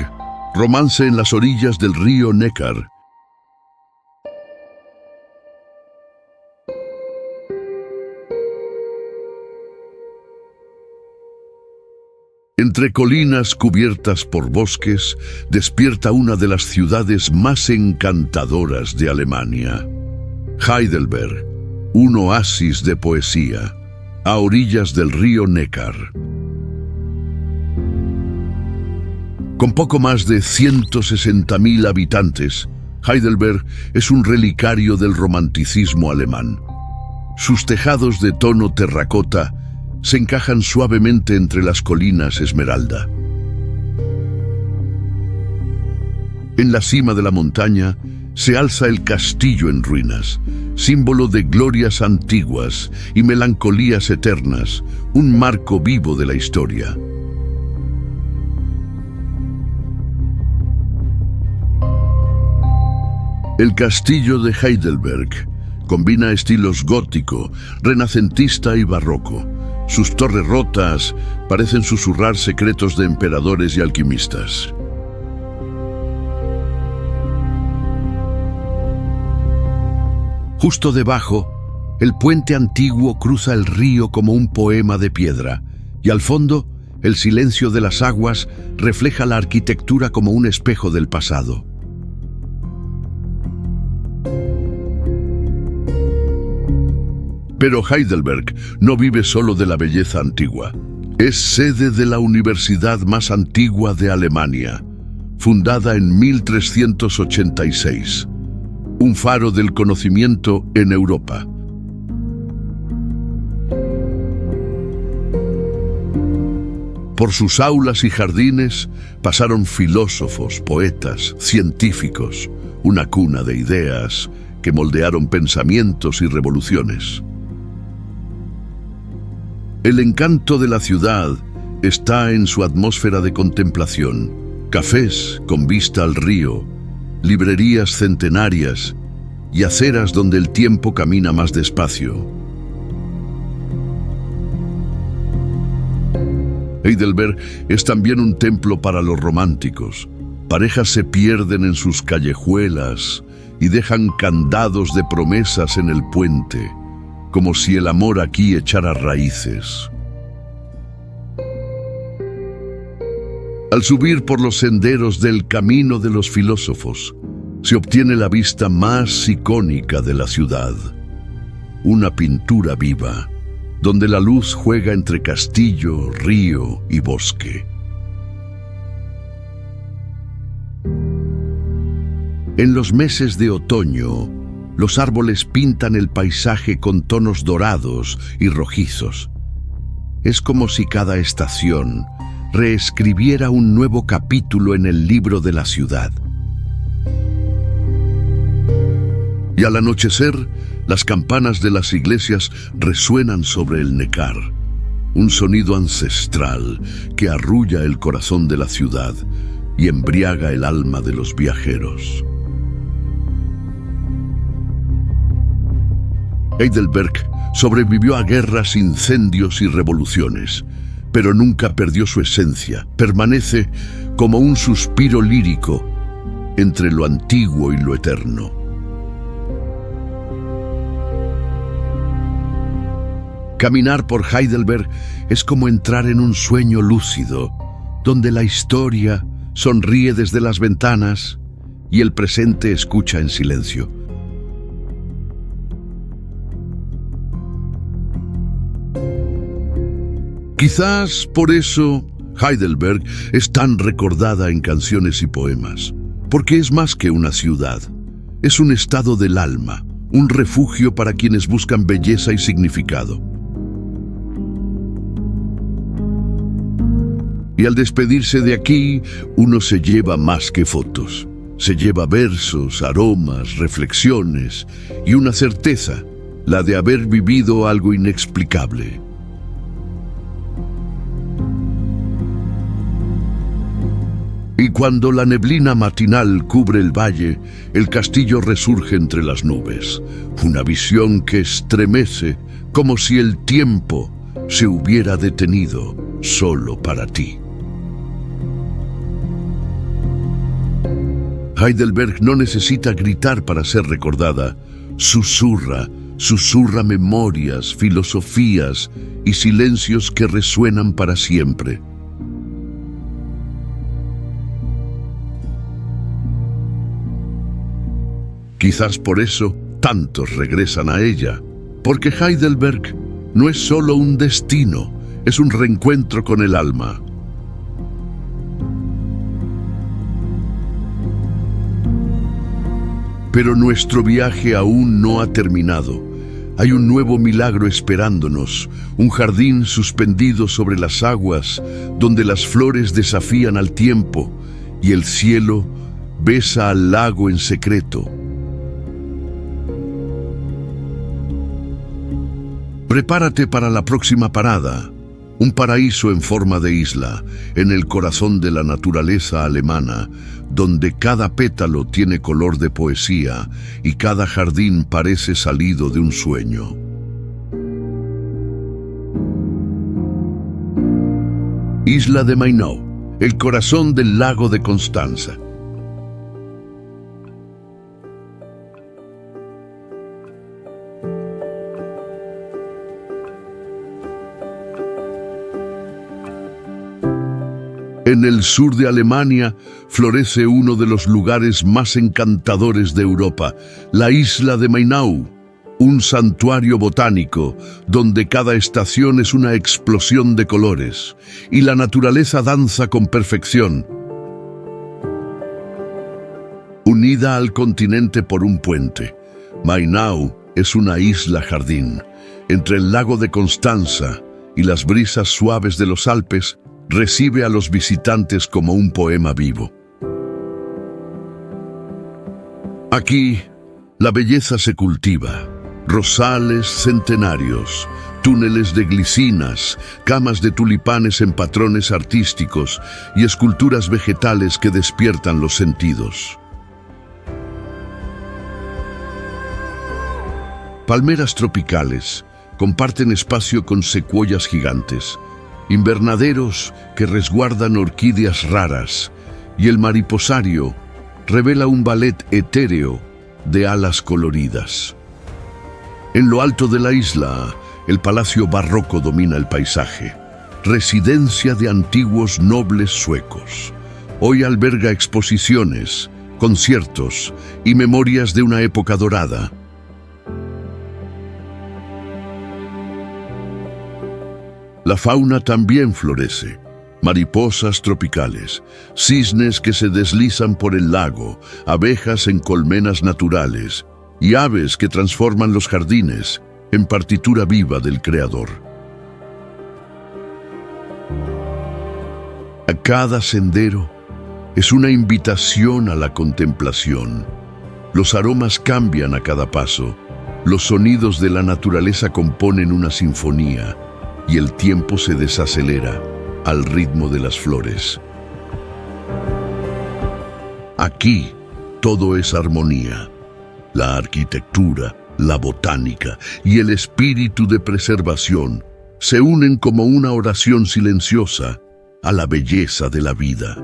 romance en las orillas del río Neckar. Entre colinas cubiertas por bosques, despierta una de las ciudades más encantadoras de Alemania. Heidelberg, un oasis de poesía, a orillas del río Neckar. Con poco más de 160.000 habitantes, Heidelberg es un relicario del romanticismo alemán. Sus tejados de tono terracota se encajan suavemente entre las colinas esmeralda. En la cima de la montaña se alza el castillo en ruinas, símbolo de glorias antiguas y melancolías eternas, un marco vivo de la historia. El castillo de Heidelberg combina estilos gótico, renacentista y barroco. Sus torres rotas parecen susurrar secretos de emperadores y alquimistas. Justo debajo, el puente antiguo cruza el río como un poema de piedra, y al fondo, el silencio de las aguas refleja la arquitectura como un espejo del pasado. Pero Heidelberg no vive solo de la belleza antigua. Es sede de la universidad más antigua de Alemania, fundada en 1386. Un faro del conocimiento en Europa. Por sus aulas y jardines pasaron filósofos, poetas, científicos, una cuna de ideas que moldearon pensamientos y revoluciones. El encanto de la ciudad está en su atmósfera de contemplación, cafés con vista al río, librerías centenarias y aceras donde el tiempo camina más despacio. Heidelberg es también un templo para los románticos. Parejas se pierden en sus callejuelas y dejan candados de promesas en el puente, como si el amor aquí echara raíces. Al subir por los senderos del Camino de los Filósofos, se obtiene la vista más icónica de la ciudad. Una pintura viva, donde la luz juega entre castillo, río y bosque. En los meses de otoño, los árboles pintan el paisaje con tonos dorados y rojizos. Es como si cada estación reescribiera un nuevo capítulo en el libro de la ciudad. Y al anochecer, las campanas de las iglesias resuenan sobre el Neckar, un sonido ancestral que arrulla el corazón de la ciudad y embriaga el alma de los viajeros. Heidelberg sobrevivió a guerras, incendios y revoluciones, pero nunca perdió su esencia. Permanece como un suspiro lírico entre lo antiguo y lo eterno. Caminar por Heidelberg es como entrar en un sueño lúcido, donde la historia sonríe desde las ventanas y el presente escucha en silencio. Quizás por eso Heidelberg es tan recordada en canciones y poemas, porque es más que una ciudad. Es un estado del alma, un refugio para quienes buscan belleza y significado. Y al despedirse de aquí, uno se lleva más que fotos. Se lleva versos, aromas, reflexiones y una certeza, la de haber vivido algo inexplicable. Y cuando la neblina matinal cubre el valle, el castillo resurge entre las nubes. Una visión que estremece, como si el tiempo se hubiera detenido solo para ti. Heidelberg no necesita gritar para ser recordada. Susurra memorias, filosofías y silencios que resuenan para siempre. Quizás por eso tantos regresan a ella, porque Heidelberg no es solo un destino, es un reencuentro con el alma. Pero nuestro viaje aún no ha terminado. Hay un nuevo milagro esperándonos, un jardín suspendido sobre las aguas, donde las flores desafían al tiempo y el cielo besa al lago en secreto. Prepárate para la próxima parada, un paraíso en forma de isla, en el corazón de la naturaleza alemana, donde cada pétalo tiene color de poesía y cada jardín parece salido de un sueño. Isla de Mainau, el corazón del lago de Constanza. En el sur de Alemania florece uno de los lugares más encantadores de Europa, la isla de Mainau, un santuario botánico donde cada estación es una explosión de colores y la naturaleza danza con perfección. Unida al continente por un puente, Mainau es una isla jardín. Entre el lago de Constanza y las brisas suaves de los Alpes, recibe a los visitantes como un poema vivo. Aquí, la belleza se cultiva. Rosales centenarios, túneles de glicinas, camas de tulipanes en patrones artísticos y esculturas vegetales que despiertan los sentidos. Palmeras tropicales comparten espacio con secuoyas gigantes. invernaderos que resguardan orquídeas raras, y el mariposario revela un ballet etéreo de alas coloridas. En lo alto de la isla, el palacio barroco domina el paisaje, residencia de antiguos nobles suecos. Hoy alberga exposiciones, conciertos y memorias de una época dorada. La fauna también florece. Mariposas tropicales, cisnes que se deslizan por el lago, abejas en colmenas naturales y aves que transforman los jardines en partitura viva del Creador. A cada sendero es una invitación a la contemplación. Los aromas cambian a cada paso, los sonidos de la naturaleza componen una sinfonía y el tiempo se desacelera al ritmo de las flores. Aquí todo es armonía. La arquitectura, la botánica y el espíritu de preservación se unen como una oración silenciosa a la belleza de la vida.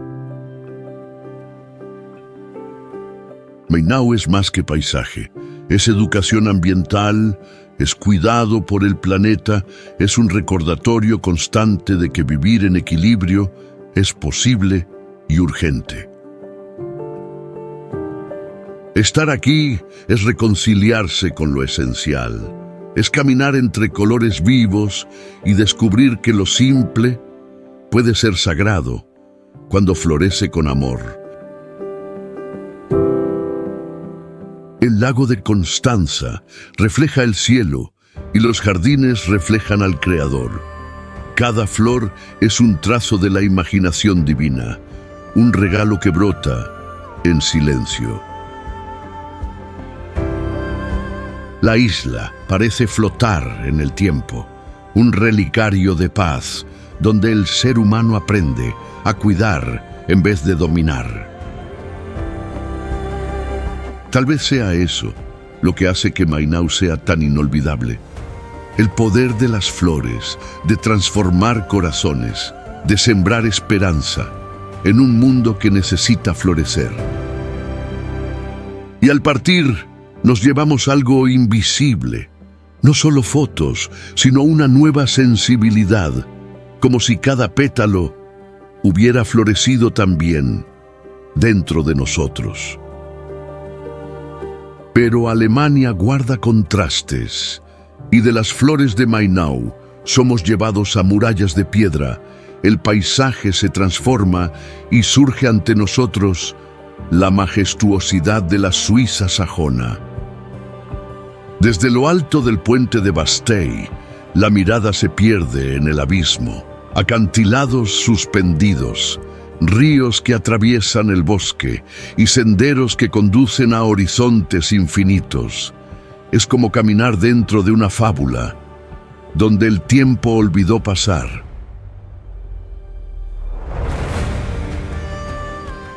Mainau es más que paisaje, es educación ambiental, es cuidado por el planeta, es un recordatorio constante de que vivir en equilibrio es posible y urgente. Estar aquí es reconciliarse con lo esencial, es caminar entre colores vivos y descubrir que lo simple puede ser sagrado cuando florece con amor. El lago de Constanza refleja el cielo y los jardines reflejan al Creador. Cada flor es un trazo de la imaginación divina, un regalo que brota en silencio. La isla parece flotar en el tiempo, un relicario de paz, donde el ser humano aprende a cuidar en vez de dominar. Tal vez sea eso lo que hace que Mainau sea tan inolvidable. El poder de las flores, de transformar corazones, de sembrar esperanza en un mundo que necesita florecer. Y al partir, nos llevamos algo invisible, no solo fotos, sino una nueva sensibilidad, como si cada pétalo hubiera florecido también dentro de nosotros. Pero Alemania guarda contrastes, y de las flores de Mainau somos llevados a murallas de piedra, el paisaje se transforma y surge ante nosotros la majestuosidad de la Suiza sajona. Desde lo alto del puente de Bastei, la mirada se pierde en el abismo, acantilados suspendidos, ríos que atraviesan el bosque y senderos que conducen a horizontes infinitos. Es como caminar dentro de una fábula, donde el tiempo olvidó pasar.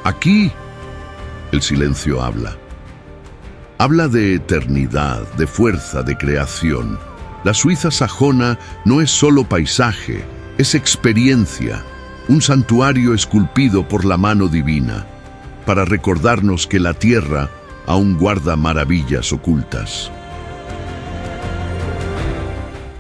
Aquí, el silencio habla. Habla de eternidad, de fuerza, de creación. La Suiza sajona no es solo paisaje, es experiencia, un santuario esculpido por la mano divina, para recordarnos que la tierra aún guarda maravillas ocultas.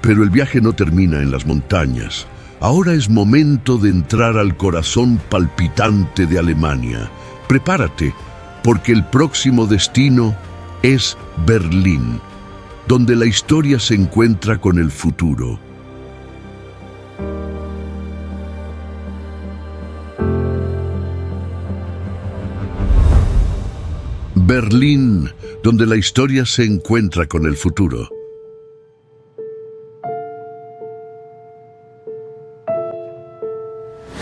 Pero el viaje no termina en las montañas. Ahora es momento de entrar al corazón palpitante de Alemania. Prepárate, porque el próximo destino es Berlín, donde la historia se encuentra con el futuro. Berlín, donde la historia se encuentra con el futuro.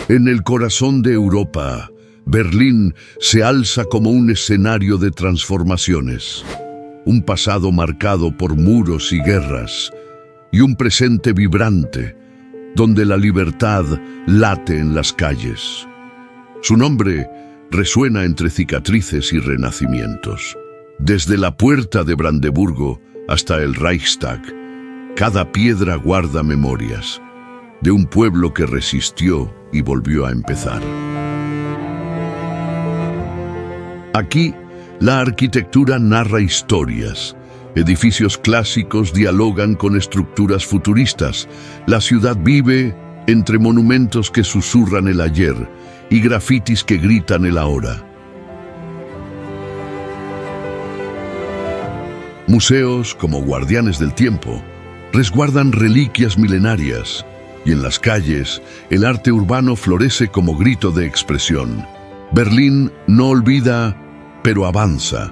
En el corazón de Europa, Berlín se alza como un escenario de transformaciones. Un pasado marcado por muros y guerras, y un presente vibrante, donde la libertad late en las calles. Su nombre resuena entre cicatrices y renacimientos. Desde la puerta de Brandeburgo hasta el Reichstag, cada piedra guarda memorias. de un pueblo que resistió y volvió a empezar. Aquí, la arquitectura narra historias. Edificios clásicos dialogan con estructuras futuristas. La ciudad vive entre monumentos que susurran el ayer y grafitis que gritan el ahora. Museos, como guardianes del tiempo, resguardan reliquias milenarias, y en las calles, el arte urbano florece como grito de expresión. Berlín no olvida, pero avanza.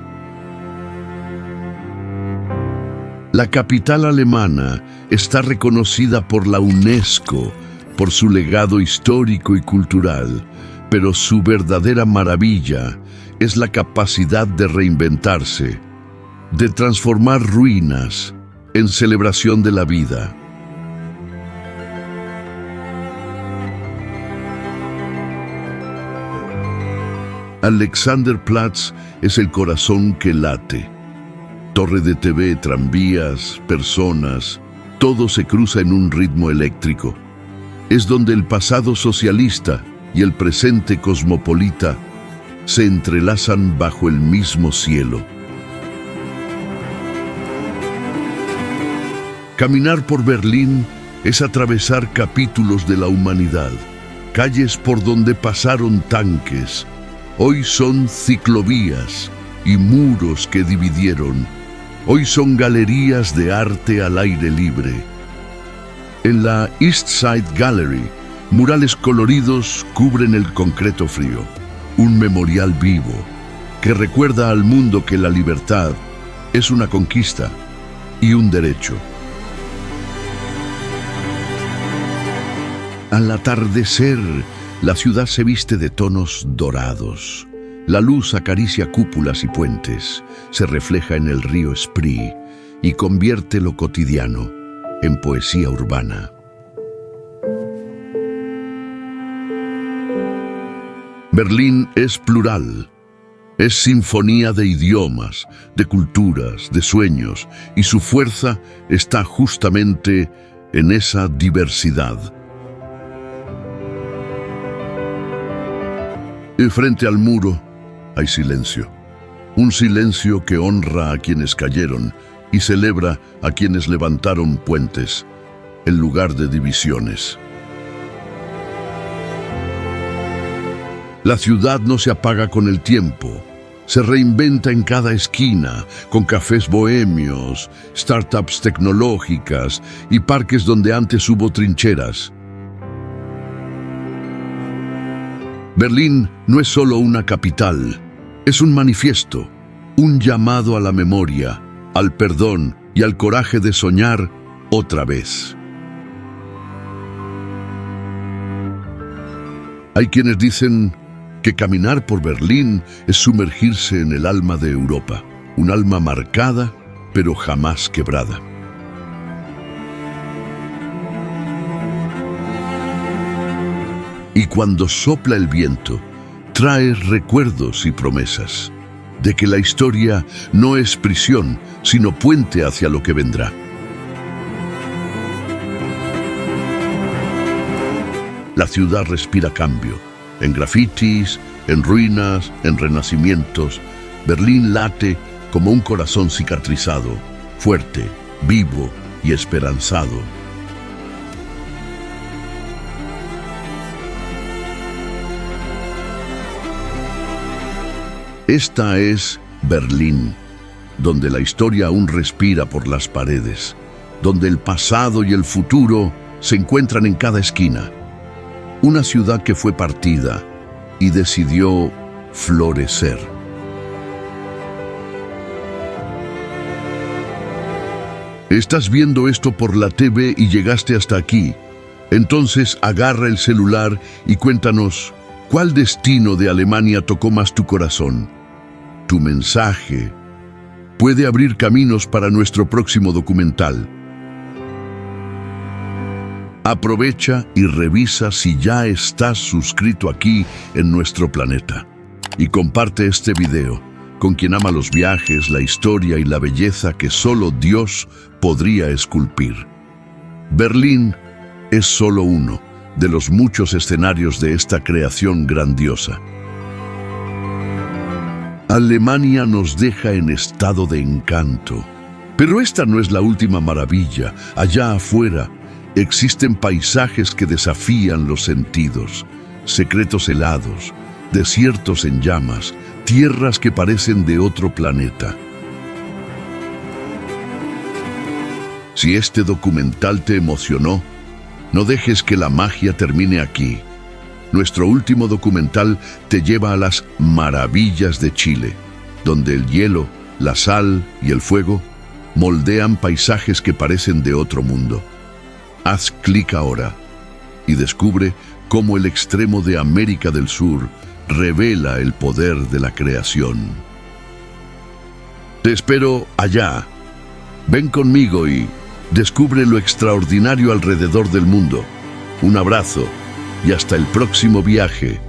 La capital alemana está reconocida por la UNESCO, por su legado histórico y cultural, pero su verdadera maravilla es la capacidad de reinventarse, de transformar ruinas en celebración de la vida. Alexanderplatz es el corazón que late. Torre de TV, tranvías, personas, todo se cruza en un ritmo eléctrico. Es donde el pasado socialista y el presente cosmopolita se entrelazan bajo el mismo cielo. Caminar por Berlín es atravesar capítulos de la humanidad, calles por donde pasaron tanques. Hoy son ciclovías y muros que dividieron. Hoy son galerías de arte al aire libre. En la East Side Gallery, murales coloridos cubren el concreto frío. Un memorial vivo que recuerda al mundo que la libertad es una conquista y un derecho. Al atardecer, la ciudad se viste de tonos dorados. La luz acaricia cúpulas y puentes, se refleja en el río Spree y convierte lo cotidiano en poesía urbana. Berlín es plural, es sinfonía de idiomas, de culturas, de sueños, y su fuerza está justamente en esa diversidad. Y frente al muro hay silencio, un silencio que honra a quienes cayeron y celebra a quienes levantaron puentes, en lugar de divisiones. La ciudad no se apaga con el tiempo, se reinventa en cada esquina, con cafés bohemios, startups tecnológicas y parques donde antes hubo trincheras. Berlín no es solo una capital, es un manifiesto, un llamado a la memoria, al perdón y al coraje de soñar otra vez. Hay quienes dicen que caminar por Berlín es sumergirse en el alma de Europa, un alma marcada pero jamás quebrada. Y cuando sopla el viento, trae recuerdos y promesas de que la historia no es prisión, sino puente hacia lo que vendrá. La ciudad respira cambio, en grafitis, en ruinas, en renacimientos. Berlín late como un corazón cicatrizado, fuerte, vivo y esperanzado. Esta es Berlín, donde la historia aún respira por las paredes, donde el pasado y el futuro se encuentran en cada esquina. Una ciudad que fue partida y decidió florecer. Estás viendo esto por la TV y llegaste hasta aquí. Entonces agarra el celular y cuéntanos, ¿cuál destino de Alemania tocó más tu corazón? Tu mensaje puede abrir caminos para nuestro próximo documental. Aprovecha y revisa si ya estás suscrito aquí en nuestro planeta. Y comparte este video con quien ama los viajes, la historia y la belleza que solo Dios podría esculpir. Berlín es solo uno de los muchos escenarios de esta creación grandiosa. Alemania nos deja en estado de encanto. Pero esta no es la última maravilla. Allá afuera existen paisajes que desafían los sentidos, secretos helados, desiertos en llamas, tierras que parecen de otro planeta. Si este documental te emocionó, no dejes que la magia termine aquí. Nuestro último documental te lleva a las maravillas de Chile, donde el hielo, la sal y el fuego moldean paisajes que parecen de otro mundo. Haz clic ahora y descubre cómo el extremo de América del Sur revela el poder de la creación. Te espero allá. Ven conmigo y descubre lo extraordinario alrededor del mundo. Un abrazo y hasta el próximo viaje